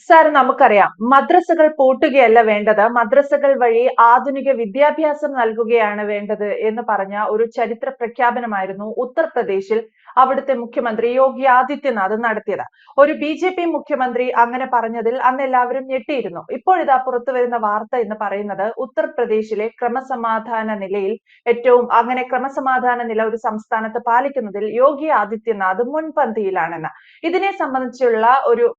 Sir, നമുക്കറിയാം മദ്രസകൾ പൂട്ടുകയല്ല വേണ്ടത്, മദ്രസകൾ വഴി ആധുനിക വിദ്യാഭ്യാസം നൽകുകയാണ് വേണ്ടത് എന്ന് പറഞ്ഞ ഒരു ചരിത്ര പ്രഖ്യാപനമായിരുന്നു ഉത്തർപ്രദേശിൽ അവിടുത്തെ മുഖ്യമന്ത്രി യോഗി ആദിത്യനാഥ് നടത്തിയത്. ഒരു ബി മുഖ്യമന്ത്രി അങ്ങനെ പറഞ്ഞതിൽ അന്ന് എല്ലാവരും ഞെട്ടിയിരുന്നു. ഇപ്പോഴിതാ പുറത്തു വരുന്ന വാർത്ത എന്ന് പറയുന്നത് ഉത്തർപ്രദേശിലെ ക്രമസമാധാന നിലയിൽ ക്രമസമാധാന നില ഒരു സംസ്ഥാനത്ത് പാലിക്കുന്നതിൽ യോഗി ആദിത്യനാഥ് മുൻപന്തിയിലാണെന്ന്. ഇതിനെ സംബന്ധിച്ചുള്ള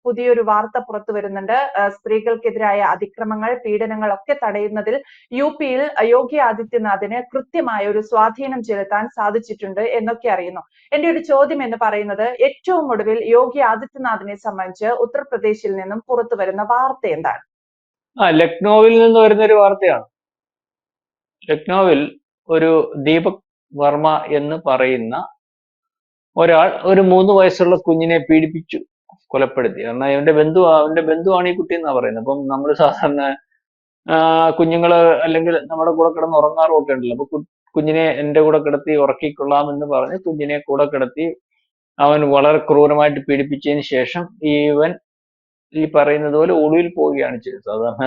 പുതിയൊരു വാർത്ത പുറത്തു വരുന്നുണ്ട്. സ്ത്രീകൾക്കെതിരായ അതിക്രമങ്ങൾ, പീഡനങ്ങൾ ഒക്കെ തടയുന്നതിൽ യുപിയിൽ യോഗി ആദിത്യനാഥിന് കൃത്യമായ ഒരു സ്വാധീനം ചെലുത്താൻ സാധിച്ചിട്ടുണ്ട് എന്നൊക്കെ അറിയുന്നു. എന്റെ ഒരു ചോദ്യം എന്ന് പറയുന്നത്, ഏറ്റവും ഒടുവിൽ യോഗി ആദിത്യനാഥിനെ സംബന്ധിച്ച് ഉത്തർപ്രദേശിൽ നിന്നും പുറത്തു വരുന്ന വാർത്ത എന്താണ്? ലക്നൌവിൽ നിന്ന് വരുന്ന ഒരു വാർത്തയാണ്. ലക്നൌവിൽ ഒരു ദീപക് വർമ്മ എന്ന് പറയുന്ന ഒരാൾ ഒരു 3 വയസ്സുള്ള കുഞ്ഞിനെ പീഡിപ്പിച്ചു കൊലപ്പെടുത്തി. കാരണം അവന്റെ ബന്ധുവാണ് ഈ കുട്ടി എന്നാ പറയുന്നത്. അപ്പം നമ്മൾ സാധാരണ കുഞ്ഞുങ്ങള് അല്ലെങ്കിൽ നമ്മുടെ കൂടെ കിടന്ന് ഉറങ്ങാറും ഒക്കെ ഉണ്ടല്ലോ. അപ്പൊ കുഞ്ഞിനെ എന്റെ കൂടെ കിടത്തി ഉറക്കിക്കൊള്ളാം എന്ന് പറഞ്ഞ് കുഞ്ഞിനെ കൂടെ കിടത്തി അവൻ വളരെ ക്രൂരമായിട്ട് പീഡിപ്പിച്ചതിന് ശേഷം ഇവൻ ഈ പറയുന്നത് പോലെ ഒളിവിൽ പോവുകയാണ് ചെയ്തത്. സാധാരണ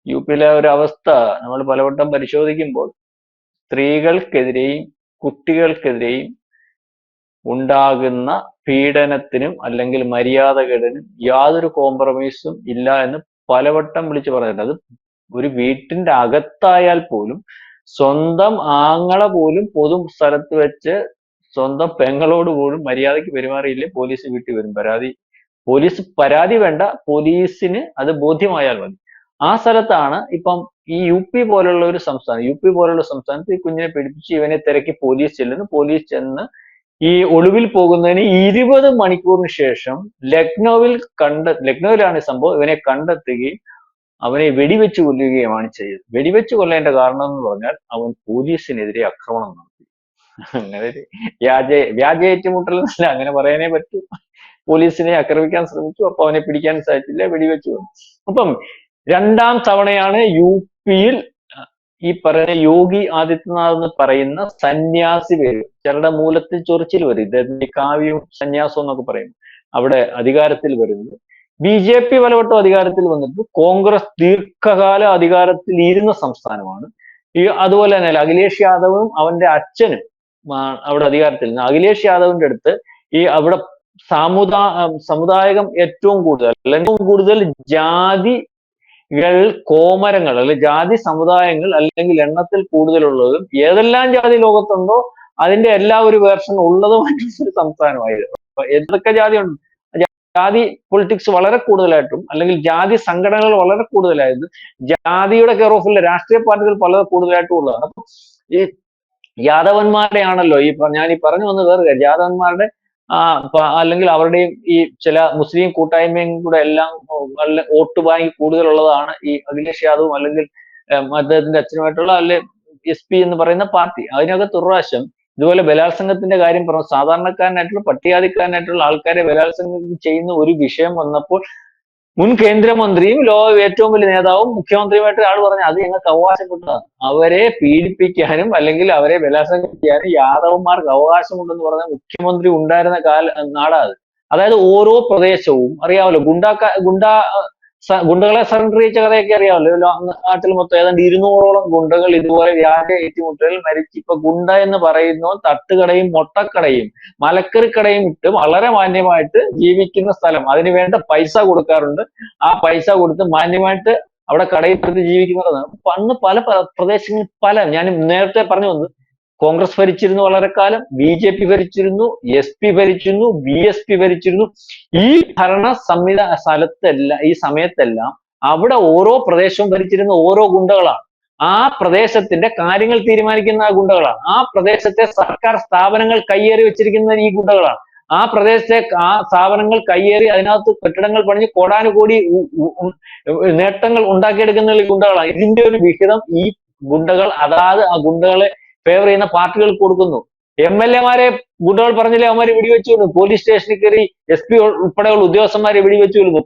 യുപിയിലെ ഒരു അവസ്ഥ നമ്മൾ പലവട്ടം പരിശോധിക്കുമ്പോൾ സ്ത്രീകൾക്കെതിരെയും കുട്ടികൾക്കെതിരെയും ഉണ്ടാകുന്ന പീഡനത്തിനും അല്ലെങ്കിൽ മര്യാദകേടിനും യാതൊരു കോംപ്രമൈസും ഇല്ല എന്ന് പലവട്ടം വിളിച്ചു പറഞ്ഞിട്ടുണ്ട്. അത് ഒരു വീട്ടിന്റെ അകത്തായാൽ പോലും സ്വന്തം ആങ്ങള പോലും പൊതു സ്ഥലത്ത് വെച്ച് സ്വന്തം പെങ്ങളോട് പോലും മര്യാദയ്ക്ക് പെരുമാറിയില്ലേ പോലീസ് വീട്ടിൽ വരും. പരാതി വേണ്ട, പോലീസിന് അത് ബോധ്യമായാൽ മതി. ആ സ്ഥലത്താണ് ഇപ്പം ഈ യുപി പോലുള്ള സംസ്ഥാനത്ത് ഈ കുഞ്ഞിനെ പീഡിപ്പിച്ച് ഇവനെ തിരക്കി പോലീസ് ചെല്ലുന്നു. പോലീസ് ചെന്ന് ഈ ഒളിവിൽ പോകുന്നതിന് 20 മണിക്കൂറിന് ശേഷം ലക്നൌവിലാണ് ഈ സംഭവം. ഇവനെ കണ്ടെത്തുകയും അവനെ വെടിവെച്ച് കൊല്ലുകയുമാണ് ചെയ്തത്. വെടിവെച്ച് കൊല്ലേണ്ട കാരണം എന്ന് പറഞ്ഞാൽ അവൻ പോലീസിനെതിരെ ആക്രമണം നടത്തി. അങ്ങനെ ഒരു വ്യാജ ഏറ്റുമുട്ടൽ എന്നല്ല അങ്ങനെ പറയാനേ പറ്റൂ. പോലീസിനെ ആക്രമിക്കാൻ ശ്രമിച്ചു. അപ്പൊ അവനെ പിടിക്കാൻ സാധിച്ചില്ല, വെടിവെച്ച് കൊന്നു. അപ്പം 2ാം തവണയാണ് യുപിയിൽ ഈ പറയുന്ന യോഗി ആദിത്യനാഥ് എന്ന് പറയുന്ന സന്യാസി വരും. ചിലരുടെ മൂലത്തിൽ ചൊറിച്ചിൽ വരും. ഇദ്ദേഹത്തിന്റെ കാവ്യവും സന്യാസവും എന്നൊക്കെ പറയും. അവിടെ അധികാരത്തിൽ വരുന്നത്. ബി പലവട്ടം അധികാരത്തിൽ വന്നിട്ട് കോൺഗ്രസ് ദീർഘകാല അധികാരത്തിൽ ഇരുന്ന സംസ്ഥാനമാണ്. അതുപോലെ തന്നെ അഖിലേഷ് യാദവും അവന്റെ അച്ഛനും അവിടെ അധികാരത്തിൽ നിന്ന്. അഖിലേഷ് യാദവിന്റെ അടുത്ത് അവിടെ സമുദായം ഏറ്റവും കൂടുതൽ കോമരങ്ങൾ അല്ലെങ്കിൽ ജാതി സമുദായങ്ങൾ അല്ലെങ്കിൽ എണ്ണത്തിൽ കൂടുതലുള്ളതും ഏതെല്ലാം ജാതി ലോകത്തുണ്ടോ അതിന്റെ എല്ലാ ഒരു വേർഷൻ ഉള്ളതുമായിട്ടുള്ള സംസ്ഥാനമായിരുന്നു. അപ്പൊ ഏതൊക്കെ ജാതിയുണ്ട്, ജാതി പൊളിറ്റിക്സ് വളരെ കൂടുതലായിട്ടും അല്ലെങ്കിൽ ജാതി സംഘടനകൾ വളരെ കൂടുതലായിരുന്നു. ജാതിയുടെ കെയർ ഓഫിലുള്ള രാഷ്ട്രീയ പാർട്ടികൾ വളരെ കൂടുതലായിട്ടും ഉള്ളതാണ്. അപ്പൊ ഈ യാദവന്മാരെയാണല്ലോ ഞാൻ പറഞ്ഞു വന്നത് വേറെ യാദവന്മാരുടെ അല്ലെങ്കിൽ അവരുടെയും ഈ ചില മുസ്ലിം കൂട്ടായ്മയും കൂടെ എല്ലാം വോട്ട് ബാങ്ക് കൂടുതലുള്ളതാണ് ഈ അഖിലേഷ് യാദവും അല്ലെങ്കിൽ അദ്ദേഹത്തിന്റെ അച്ഛനുമായിട്ടുള്ള അല്ലെ SP എന്ന് പറയുന്ന പാർട്ടി. അതിനകത്ത് ഒരു പ്രാവശ്യം ഇതുപോലെ ബലാത്സംഗത്തിന്റെ കാര്യം പറഞ്ഞു. സാധാരണക്കാരനായിട്ടുള്ള പട്ടികജാതിക്കാരനായിട്ടുള്ള ആൾക്കാരെ ബലാത്സംഗം ചെയ്യുന്ന ഒരു വിഷയം വന്നപ്പോൾ മുൻ കേന്ദ്രമന്ത്രിയും ഏറ്റവും വലിയ നേതാവും മുഖ്യമന്ത്രിയുമായിട്ട് ആൾ പറഞ്ഞു അത് ഞങ്ങൾക്ക് അവകാശപ്പെട്ടതാണ്. അവരെ പീഡിപ്പിക്കാനും അല്ലെങ്കിൽ അവരെ ബലാത്സംഗം ചെയ്യാനും യാദവന്മാർക്ക് അവകാശമുണ്ടെന്ന് പറഞ്ഞ മുഖ്യമന്ത്രി ഉണ്ടായിരുന്ന നാടാത്. അതായത് ഓരോ പ്രദേശവും അറിയാമല്ലോ, ഗുണ്ടകളെ സറണ്ടർ ചെയ്യിച്ച കഥയൊക്കെ അറിയാമല്ലോ. നാട്ടിൽ മൊത്തം ഏതാണ്ട് 200ഓളം ഗുണ്ടകൾ ഇതുപോലെ വ്യാജ ഏറ്റുമുട്ടലിൽ മരിച്ചു. ഇപ്പൊ ഗുണ്ട എന്ന് പറയുന്ന തട്ടുകടയും മൊട്ടക്കടയും മലക്കറിക്കടയും ഇട്ട് വളരെ മാന്യമായിട്ട് ജീവിക്കുന്ന സ്ഥലം. അതിന് വേണ്ട പൈസ കൊടുക്കാറുണ്ട്. ആ പൈസ കൊടുത്ത് മാന്യമായിട്ട് അവിടെ കടയിൽ എടുത്ത് ജീവിക്കുന്നതാണ്. അന്ന് പല പ്രദേശങ്ങളിൽ ഞാൻ നേരത്തെ പറഞ്ഞു വന്നത്, കോൺഗ്രസ് ഭരിച്ചിരുന്നു വളരെ കാലം, BJP ഭരിച്ചിരുന്നു, SP ഭരിച്ചിരുന്നു, BSP ഭരിച്ചിരുന്നു. ഈ ഈ സമയത്തെല്ലാം അവിടെ ഓരോ പ്രദേശവും ഭരിച്ചിരുന്ന ഓരോ ഗുണ്ടകളാണ്. ആ പ്രദേശത്തിന്റെ കാര്യങ്ങൾ തീരുമാനിക്കുന്ന ഗുണ്ടകളാണ്. ആ പ്രദേശത്തെ സർക്കാർ സ്ഥാപനങ്ങൾ കയ്യേറി വെച്ചിരിക്കുന്ന ഈ ഗുണ്ടകളാണ്. ആ പ്രദേശത്തെ സ്ഥാപനങ്ങൾ കയ്യേറി അതിനകത്ത് കെട്ടിടങ്ങൾ പണിഞ്ഞ് കോടാനുകോടി നേട്ടങ്ങൾ ഉണ്ടാക്കിയെടുക്കുന്ന ഈ ഗുണ്ടകളാണ്. ഇതിന്റെ ഒരു വിഹിതം ഈ ഗുണ്ടകൾ അതാത് ആ ഗുണ്ടകളെ ഫേവർ ചെയ്യുന്ന പാർട്ടികൾക്ക് കൊടുക്കുന്നു. MLA-മാരെ ഗുണ്ടകൾ പറഞ്ഞില്ലേ അവന്മാരെ വെടിവെച്ചു കൊല്ലും. പോലീസ് സ്റ്റേഷനിൽ കയറി SP ഉൾപ്പെടെയുള്ള ഉദ്യോഗസ്ഥന്മാരെ വെടിവെച്ചു കൊല്ലുന്നു.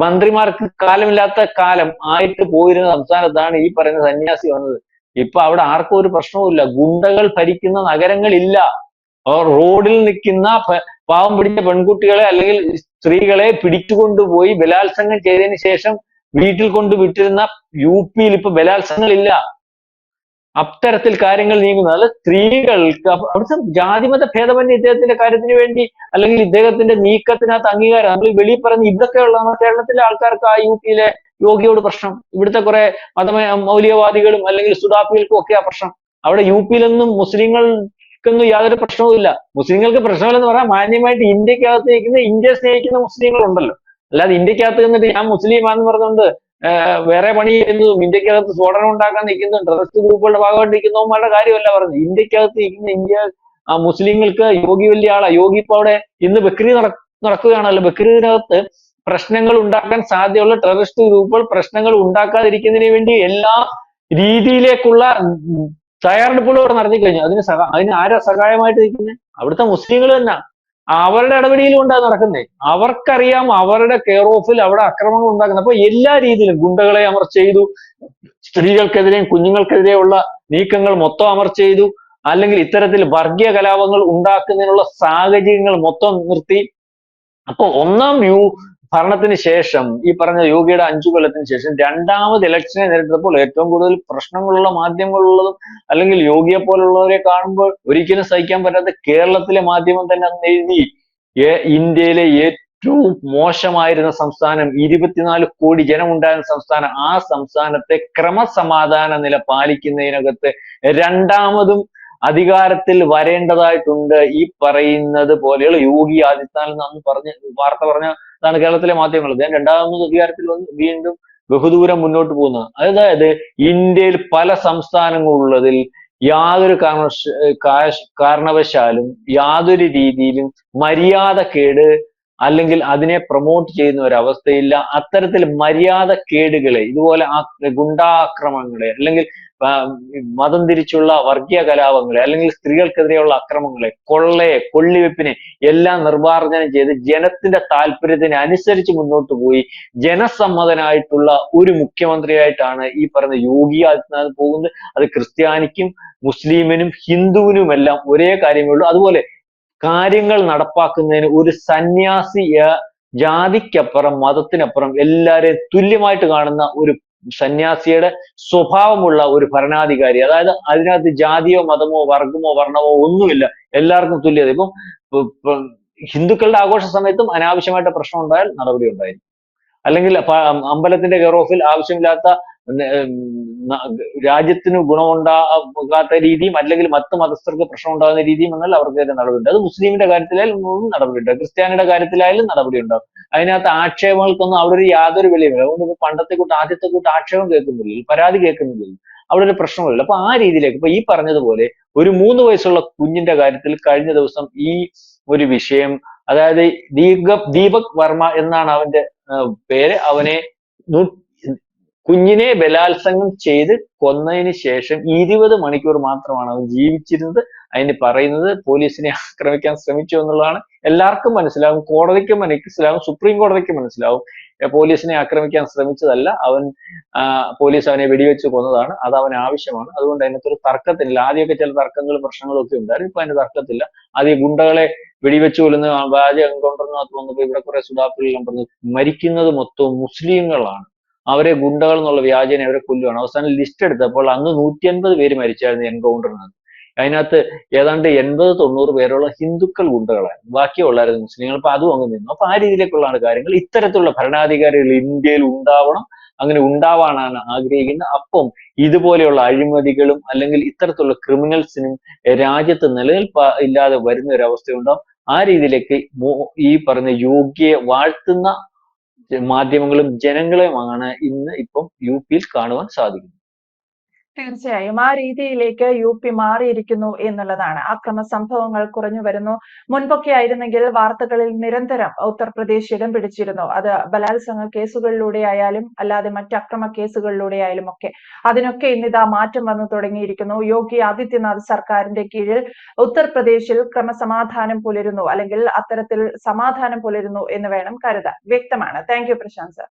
മന്ത്രിമാർക്ക് കാലമില്ലാത്ത കാലം ആയിട്ട് പോയിരുന്ന സംസ്ഥാനത്താണ് ഈ പറയുന്ന സന്യാസി വന്നത്. ഇപ്പൊ അവിടെ ആർക്കും ഒരു പ്രശ്നവുമില്ല. ഗുണ്ടകൾ ഭരിക്കുന്ന നഗരങ്ങളില്ല. റോഡിൽ നിൽക്കുന്ന പാവം പിടിച്ച പെൺകുട്ടികളെ അല്ലെങ്കിൽ സ്ത്രീകളെ പിടിച്ചുകൊണ്ടുപോയി ബലാത്സംഗം ചെയ്തതിന് ശേഷം വീട്ടിൽ കൊണ്ട് വിട്ടിരുന്ന UP-യിൽ ഇപ്പൊ ബലാത്സംഗങ്ങളില്ല. അത്തരത്തിൽ കാര്യങ്ങൾ നീങ്ങുന്നത്. അത് സ്ത്രീകൾക്ക് അവിടുത്തെ ജാതിമത ഭേദമന്യേ ഇദ്ദേഹത്തിന്റെ കാര്യത്തിന് വേണ്ടി അല്ലെങ്കിൽ ഇദ്ദേഹത്തിന്റെ നീക്കത്തിനകത്ത് അംഗീകാരം. നമ്മൾ വെളിയിൽ പറയുന്ന ഇതൊക്കെയുള്ള കേരളത്തിലെ ആൾക്കാർക്ക് ആ UP-യിലെ യോഗിയോട് പ്രശ്നം. ഇവിടുത്തെ കുറെ മൗലികവാദികളും അല്ലെങ്കിൽ സുഡാപ്പികൾക്കും ഒക്കെയാ പ്രശ്നം. അവിടെ UP-യിലൊന്നും മുസ്ലിങ്ങൾക്കൊന്നും യാതൊരു പ്രശ്നവുമില്ല. മുസ്ലിങ്ങൾക്ക് പ്രശ്നമില്ലെന്ന് പറയാൻ മാന്യമായിട്ട് ഇന്ത്യക്കകത്ത് നിൽക്കുന്ന ഇന്ത്യയെ സ്നേഹിക്കുന്ന മുസ്ലിങ്ങളുണ്ടല്ലോ. അല്ലാതെ ഇന്ത്യക്കകത്ത് നിന്നിട്ട് ഞാൻ മുസ്ലിമാന്ന് പറഞ്ഞുകൊണ്ട് വേറെ പണി ചെയ്യുന്നതും ഇന്ത്യക്കകത്ത് സ്ഫോടനം ഉണ്ടാക്കാൻ നിൽക്കുന്നതും ടെററിസ്റ്റ് ഗ്രൂപ്പുകളുടെ ഭാഗമായിട്ട് നിൽക്കുന്നവന്മാരുടെ കാര്യമല്ല പറഞ്ഞത്. ഇന്ത്യക്കകത്ത് നിൽക്കുന്ന മുസ്ലിങ്ങൾക്ക് യോഗി വലിയ ആളാ. യോഗി ഇപ്പൊ അവിടെ ഇന്ന് ബക്രീദ് നടക്കുകയാണല്ലോ. ബക്രീദിനകത്ത് പ്രശ്നങ്ങൾ ഉണ്ടാക്കാൻ സാധ്യതയുള്ള ടെററിസ്റ്റ് ഗ്രൂപ്പുകൾ പ്രശ്നങ്ങൾ ഉണ്ടാക്കാതിരിക്കുന്നതിന് വേണ്ടി എല്ലാ രീതിയിലേക്കുള്ള തയ്യാറെടുപ്പുകൾ അവിടെ നടത്തി കഴിഞ്ഞു. അതിന് ആരാ സഹായമായിട്ട് നിൽക്കുന്നത്? അവിടുത്തെ മുസ്ലിങ്ങൾ തന്നെ. അവരുടെ ഇടപെടൽ കൊണ്ടാണ് നടക്കുന്നത്. അവർക്കറിയാം അവരുടെ കെയർ ഓഫിൽ അവിടെ അക്രമങ്ങൾ ഉണ്ടാക്കുന്നത്. അപ്പൊ എല്ലാ രീതിയിലും ഗുണ്ടകളെ അമർ ചെയ്തു, സ്ത്രീകൾക്കെതിരെയും കുഞ്ഞുങ്ങൾക്കെതിരെയുള്ള നീക്കങ്ങൾ മൊത്തം അമർ ചെയ്തു, അല്ലെങ്കിൽ ഇത്തരത്തിൽ വർഗീയ കലാപങ്ങൾ ഉണ്ടാക്കുന്നതിനുള്ള സാഹചര്യങ്ങൾ മൊത്തം നിർത്തി. അപ്പൊ ഒന്നാം ഭരണത്തിന് ശേഷം ഈ പറഞ്ഞ യോഗിയുടെ 5 കൊല്ലത്തിന് ശേഷം രണ്ടാമത് ഇലക്ഷനെ നേരിട്ടപ്പോൾ ഏറ്റവും കൂടുതൽ പ്രശ്നങ്ങളുള്ള മാധ്യമങ്ങളുള്ളതും അല്ലെങ്കിൽ യോഗിയെ പോലുള്ളവരെ കാണുമ്പോൾ ഒരിക്കലും സഹിക്കാൻ പറ്റാത്ത കേരളത്തിലെ മാധ്യമം തന്നെ അന്ന് എഴുതി, ഇന്ത്യയിലെ ഏറ്റവും മോശമായിരുന്ന സംസ്ഥാനം, 24 കോടി ജനമുണ്ടായിരുന്ന സംസ്ഥാനം, ആ സംസ്ഥാനത്തെ ക്രമസമാധാന നില പാലിക്കുന്നതിനകത്ത് രണ്ടാമതും അധികാരത്തിൽ വരേണ്ടതായിട്ടുണ്ട് ഈ പറയുന്നത് പോലെയുള്ള യോഗി ആദിത്യനാഥ് അന്ന് വാർത്ത പറഞ്ഞതാണ് കേരളത്തിലെ മാധ്യമങ്ങൾ. അദ്ദേഹം രണ്ടാമത് അധികാരത്തിൽ വന്ന് വീണ്ടും ബഹുദൂരം മുന്നോട്ട് പോകുന്നത്. അതായത് ഇന്ത്യയിൽ പല സംസ്ഥാനങ്ങളുള്ളതിൽ യാതൊരു കാരണവശാലും യാതൊരു രീതിയിലും മര്യാദക്കേട് അല്ലെങ്കിൽ അതിനെ പ്രൊമോട്ട് ചെയ്യുന്ന ഒരവസ്ഥയില്ല. അത്തരത്തിൽ മര്യാദക്കേടുകളെ, ഇതുപോലെ ഗുണ്ടാക്രമങ്ങളെ അല്ലെങ്കിൽ മതം തിരിച്ചുള്ള വർഗീയ കലാപങ്ങളെ അല്ലെങ്കിൽ സ്ത്രീകൾക്കെതിരെയുള്ള അക്രമങ്ങളെ, കൊള്ളിവെപ്പിനെ എല്ലാം നിർമ്മാർജ്ജനം ചെയ്ത് ജനത്തിന്റെ താല്പര്യത്തിന് അനുസരിച്ച് മുന്നോട്ട് പോയി ജനസമ്മതനായിട്ടുള്ള ഒരു മുഖ്യമന്ത്രിയായിട്ടാണ് ഈ പറയുന്ന യോഗി ആദിത്യനാഥ് പോകുന്നത്. അത് ക്രിസ്ത്യാനിക്കും മുസ്ലിമിനും ഹിന്ദുവിനുമെല്ലാം ഒരേ കാര്യമേ ഉള്ളൂ. അതുപോലെ കാര്യങ്ങൾ നടപ്പാക്കുന്നതിന് ഒരു സന്യാസി, ജാതിക്കപ്പുറം മതത്തിനപ്പുറം എല്ലാവരെയും തുല്യമായിട്ട് കാണുന്ന ഒരു സന്യാസിയുടെ സ്വഭാവമുള്ള ഒരു ഭരണാധികാരി. അതായത് അതിനകത്ത് ജാതിയോ മതമോ വർഗമോ വർണ്ണമോ ഒന്നുമില്ല, എല്ലാവർക്കും തുല്യത. ഇപ്പം ഹിന്ദുക്കളുടെ ആഘോഷ സമയത്തും അനാവശ്യമായിട്ട് പ്രശ്നം ഉണ്ടായാൽ നടപടി ഉണ്ടായിരിക്കും. അല്ലെങ്കിൽ അമ്പലത്തിന്റെ കെയർ ഓഫിൽ ആവശ്യമില്ലാത്ത രാജ്യത്തിന് ഗുണമുണ്ടാകാത്ത രീതിയും അല്ലെങ്കിൽ മറ്റ് മതസ്ഥർക്ക് പ്രശ്നം ഉണ്ടാകുന്ന രീതിയും എന്നാൽ അവർക്കെതിരെ നടപടിയുണ്ട്. അത് മുസ്ലിമിന്റെ കാര്യത്തിലായാലും നടപടിയുണ്ട്, ക്രിസ്ത്യാനിയുടെ കാര്യത്തിലായാലും നടപടി ഉണ്ടാകും. അതിനകത്ത് ആക്ഷേപങ്ങൾക്കൊന്നും അവിടെ ഒരു യാതൊരു വിലയുമില്ല. അതുകൊണ്ട് ആദ്യത്തെ കൂട്ട് ആക്ഷേപം കേൾക്കുന്നില്ല, പരാതി കേൾക്കുന്നില്ല, അവിടെ ഒരു പ്രശ്നമില്ല. അപ്പൊ ആ രീതിയിലേക്ക് ഇപ്പൊ ഈ പറഞ്ഞതുപോലെ ഒരു 3 വയസ്സുള്ള കുഞ്ഞിന്റെ കാര്യത്തിൽ കഴിഞ്ഞ ദിവസം ഈ ഒരു വിഷയം, അതായത് ദീപക് വർമ്മ എന്നാണ് അവന്റെ പേര്, കുഞ്ഞിനെ ബലാത്സംഗം ചെയ്ത് കൊന്നതിന് ശേഷം 20 മണിക്കൂർ മാത്രമാണ് അവൻ ജീവിച്ചിരുന്നത്. അതിന് പറയുന്നത് പോലീസിനെ ആക്രമിക്കാൻ ശ്രമിച്ചു എന്നുള്ളതാണ്. എല്ലാവർക്കും മനസ്സിലാവും, കോടതിക്കും മനസ്സിലാവും, സുപ്രീം കോടതിക്ക് മനസ്സിലാവും പോലീസിനെ ആക്രമിക്കാൻ ശ്രമിച്ചതല്ല, പോലീസ് അവനെ വെടിവെച്ച് കൊന്നതാണ്. അത് അവന് ആവശ്യമാണ്. അതുകൊണ്ട് അതിനകത്തൊരു തർക്കത്തില്ല. ആദ്യമൊക്കെ ചില തർക്കങ്ങളും പ്രശ്നങ്ങളും ഒക്കെ ഉണ്ടായിരുന്നു. ഇപ്പൊ അതിന് തർക്കത്തില്ല. അത് ഈ ഗുണ്ടകളെ വെടിവെച്ച് കൊല്ലുന്ന വ്യാജ എൻകൗണ്ടറിനകത്ത് വന്നപ്പോൾ ഇവിടെ കുറെ സുഡാപ്പികളെല്ലാം പറഞ്ഞു മരിക്കുന്നത് മൊത്തവും മുസ്ലിങ്ങളാണ്, അവരെ ഗുണ്ടകൾ എന്നുള്ള വ്യാജേന അവരെ കൊല്ലുകയാണ്. അവസാനം ലിസ്റ്റ് എടുത്തപ്പോൾ അന്ന് 150 പേര് മരിച്ചായിരുന്നു എൻകൗണ്ടറിനകത്ത്. അതിനകത്ത് ഏതാണ്ട് 80-90 പേരുള്ള ഹിന്ദുക്കൾ ഗുണ്ടകളായിരുന്നു, ബാക്കിയുള്ളായിരുന്നു മുസ്ലിങ്ങൾ. അപ്പൊ അതും അങ്ങ് നിന്നു. അപ്പൊ ആ രീതിയിലേക്കുള്ളതാണ് കാര്യങ്ങൾ. ഇത്തരത്തിലുള്ള ഭരണാധികാരികൾ ഇന്ത്യയിൽ ഉണ്ടാവണം, അങ്ങനെ ഉണ്ടാവാനാണ് ആഗ്രഹിക്കുന്നത്. അപ്പം ഇതുപോലെയുള്ള അഴിമതികളും അല്ലെങ്കിൽ ഇത്തരത്തിലുള്ള ക്രിമിനൽസിനും രാജ്യത്ത് നിലനിൽപ്പില്ലാതെ വരുന്ന ഒരു അവസ്ഥയുണ്ടാവും. ആ രീതിയിലേക്ക് ഈ പറഞ്ഞ യോഗിയെ വാഴ്ത്തുന്ന മാധ്യമങ്ങളും ജനങ്ങളെയുമാണ് ഇന്ന് ഇപ്പം UP-യിൽ കാണുവാൻ സാധിക്കുന്നത്. തീർച്ചയായും ആ രീതിയിലേക്ക് UP മാറിയിരിക്കുന്നു എന്നുള്ളതാണ്. അക്രമ സംഭവങ്ങൾ കുറഞ്ഞു വരുന്നു. മുൻപൊക്കെ ആയിരുന്നെങ്കിൽ വാർത്തകളിൽ നിരന്തരം ഉത്തർപ്രദേശ് ഇടം പിടിച്ചിരുന്നു. അത് ബലാത്സംഗ കേസുകളിലൂടെ ആയാലും അല്ലാതെ മറ്റ് അക്രമ കേസുകളിലൂടെ ആയാലും ഒക്കെ. അതിനൊക്കെ ഇന്നിതാ മാറ്റം വന്നു തുടങ്ങിയിരിക്കുന്നു. യോഗി ആദിത്യനാഥ് സർക്കാരിന്റെ കീഴിൽ ഉത്തർപ്രദേശിൽ ക്രമസമാധാനം പുലരുന്നു, അല്ലെങ്കിൽ അത്തരത്തിൽ സമാധാനം പുലരുന്നു എന്ന് വേണം കരുതാൻ. വ്യക്തമാണ്. Thank you Prashant sir.